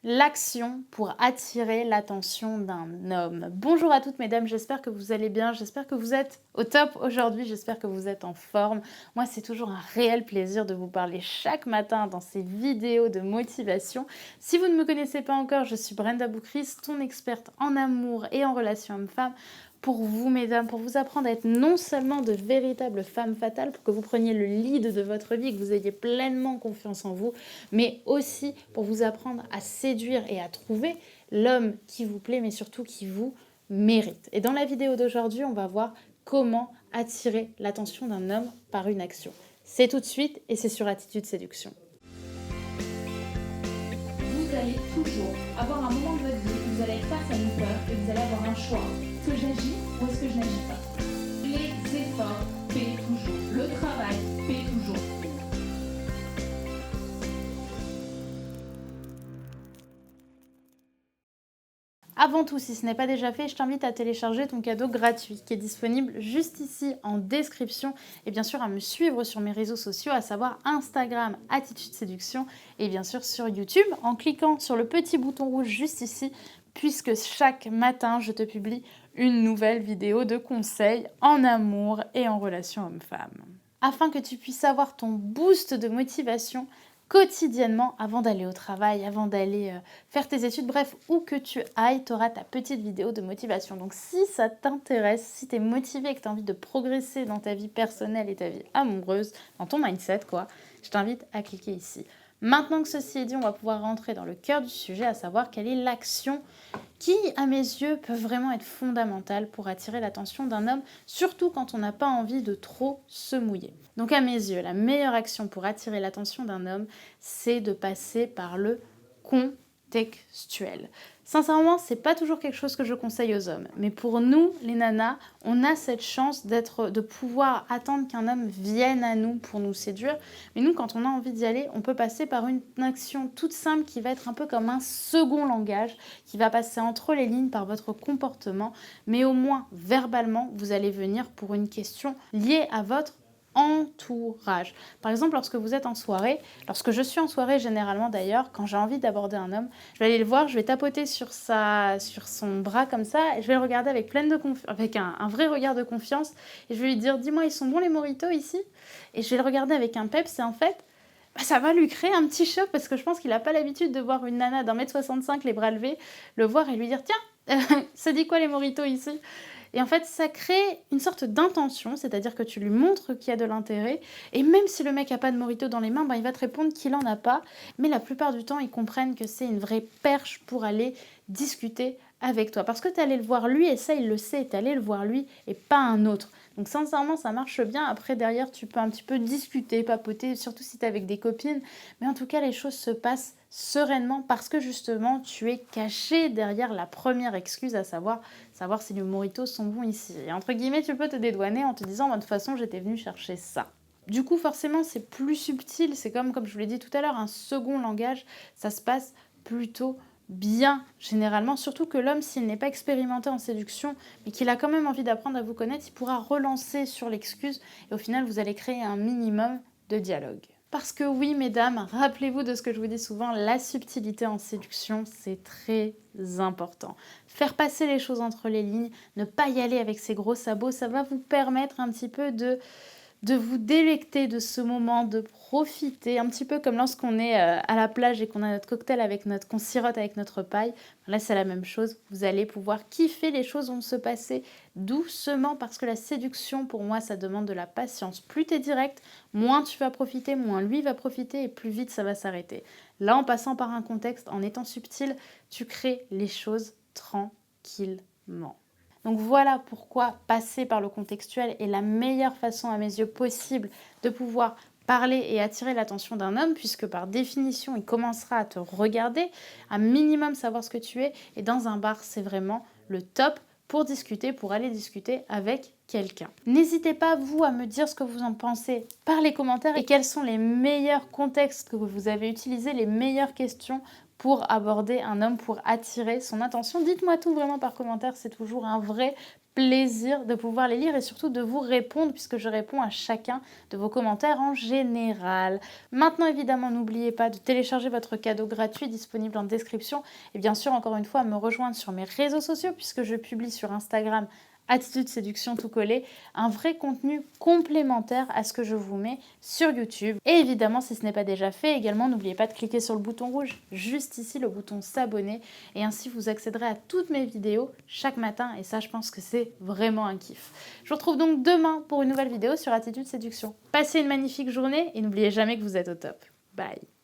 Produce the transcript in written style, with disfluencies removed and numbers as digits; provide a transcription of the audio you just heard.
L'action pour attirer l'attention d'un homme. Bonjour à toutes mesdames, j'espère que vous allez bien, j'espère que vous êtes au top aujourd'hui, j'espère que vous êtes en forme. Moi, c'est toujours un réel plaisir de vous parler chaque matin dans ces vidéos de motivation. Si vous ne me connaissez pas encore, je suis Brenda Boucris, ton experte en amour et en relations hommes-femmes. Pour vous, mesdames, pour vous apprendre à être non seulement de véritables femmes fatales, pour que vous preniez le lead de votre vie, que vous ayez pleinement confiance en vous, mais aussi pour vous apprendre à séduire et à trouver l'homme qui vous plaît, mais surtout qui vous mérite. Et dans la vidéo d'aujourd'hui, on va voir comment attirer l'attention d'un homme par une action. C'est tout de suite et c'est sur Attitude Séduction. Vous allez toujours avoir un moment de votre vie où vous allez être face à une peur et vous allez avoir un choix. Est-ce que j'agis ou est-ce que je n'agis pas? Les efforts paient toujours. Le travail paie toujours. Avant tout, si ce n'est pas déjà fait, je t'invite à télécharger ton cadeau gratuit qui est disponible juste ici en description et bien sûr à me suivre sur mes réseaux sociaux, à savoir Instagram, Attitude Séduction et bien sûr sur YouTube en cliquant sur le petit bouton rouge juste ici puisque chaque matin je te publie une nouvelle vidéo de conseils en amour et en relation homme-femme. Afin que tu puisses avoir ton boost de motivation quotidiennement avant d'aller au travail, avant d'aller faire tes études, bref, où que tu ailles, tu auras ta petite vidéo de motivation. Donc si ça t'intéresse, si tu es motivé et que tu as envie de progresser dans ta vie personnelle et ta vie amoureuse, dans ton mindset quoi, je t'invite à cliquer ici. Maintenant que ceci est dit, on va pouvoir rentrer dans le cœur du sujet, à savoir quelle est l'action qui, à mes yeux, peut vraiment être fondamentale pour attirer l'attention d'un homme, surtout quand on n'a pas envie de trop se mouiller. Donc à mes yeux, la meilleure action pour attirer l'attention d'un homme, c'est de passer par le contextuel. Sincèrement, c'est pas toujours quelque chose que je conseille aux hommes, mais pour nous, les nanas, on a cette chance de pouvoir attendre qu'un homme vienne à nous pour nous séduire. Mais nous, quand on a envie d'y aller, on peut passer par une action toute simple qui va être un peu comme un second langage, qui va passer entre les lignes par votre comportement, mais au moins verbalement, vous allez venir pour une question liée à votre entourage. Par exemple, lorsque vous êtes en soirée, lorsque je suis en soirée généralement d'ailleurs, quand j'ai envie d'aborder un homme, je vais aller le voir, je vais tapoter sur son bras comme ça, et je vais le regarder avec avec un vrai regard de confiance, et je vais lui dire, dis-moi, ils sont bons les mojitos ici? Et je vais le regarder avec un peps, et en fait, ça va lui créer un petit choc, parce que je pense qu'il n'a pas l'habitude de voir une nana d'1,65 m, les bras levés, le voir et lui dire, tiens, ça dit quoi les mojitos ici? Et en fait, ça crée une sorte d'intention, c'est-à-dire que tu lui montres qu'il y a de l'intérêt. Et même si le mec n'a pas de mojito dans les mains, il va te répondre qu'il n'en a pas. Mais la plupart du temps, ils comprennent que c'est une vraie perche pour aller discuter avec toi. Parce que tu es allé le voir lui, et ça, il le sait, tu es allé le voir lui et pas un autre. Donc sincèrement, ça marche bien. Après, derrière, tu peux un petit peu discuter, papoter, surtout si tu es avec des copines. Mais en tout cas, les choses se passent sereinement parce que justement, tu es caché derrière la première excuse, à savoir si les mojitos sont bons ici. Et entre guillemets, tu peux te dédouaner en te disant, de toute façon, j'étais venue chercher ça. Du coup, forcément, c'est plus subtil. C'est comme je vous l'ai dit tout à l'heure, un second langage. Ça se passe plutôt bien généralement, surtout que l'homme, s'il n'est pas expérimenté en séduction, mais qu'il a quand même envie d'apprendre à vous connaître, il pourra relancer sur l'excuse et au final, vous allez créer un minimum de dialogue. Parce que oui, mesdames, rappelez-vous de ce que je vous dis souvent, la subtilité en séduction, c'est très important. Faire passer les choses entre les lignes, ne pas y aller avec ses gros sabots, ça va vous permettre un petit peu de vous délecter de ce moment, de profiter, un petit peu comme lorsqu'on est à la plage et qu'on a notre cocktail qu'on sirote avec notre paille. Là, c'est la même chose. Vous allez pouvoir kiffer, les choses vont se passer doucement parce que la séduction, pour moi, ça demande de la patience. Plus tu es direct, moins tu vas profiter, moins lui va profiter et plus vite ça va s'arrêter. Là, en passant par un contexte, en étant subtil, tu crées les choses tranquillement. Donc voilà pourquoi passer par le contextuel est la meilleure façon à mes yeux possible de pouvoir parler et attirer l'attention d'un homme, puisque par définition, il commencera à te regarder, à minimum savoir ce que tu es, et dans un bar, c'est vraiment le top pour discuter, pour aller discuter avec quelqu'un. N'hésitez pas, vous, à me dire ce que vous en pensez par les commentaires et quels sont les meilleurs contextes que vous avez utilisés, les meilleures questions pour aborder un homme, pour attirer son attention. Dites-moi tout vraiment par commentaire, c'est toujours un vrai plaisir de pouvoir les lire et surtout de vous répondre puisque je réponds à chacun de vos commentaires en général. Maintenant, évidemment, n'oubliez pas de télécharger votre cadeau gratuit disponible en description et bien sûr, encore une fois, me rejoindre sur mes réseaux sociaux puisque je publie sur Instagram Attitude Séduction tout collé, un vrai contenu complémentaire à ce que je vous mets sur YouTube. Et évidemment, si ce n'est pas déjà fait, également n'oubliez pas de cliquer sur le bouton rouge juste ici, le bouton s'abonner, et ainsi vous accéderez à toutes mes vidéos chaque matin, et ça je pense que c'est vraiment un kiff. Je vous retrouve donc demain pour une nouvelle vidéo sur Attitude Séduction. Passez une magnifique journée et n'oubliez jamais que vous êtes au top. Bye.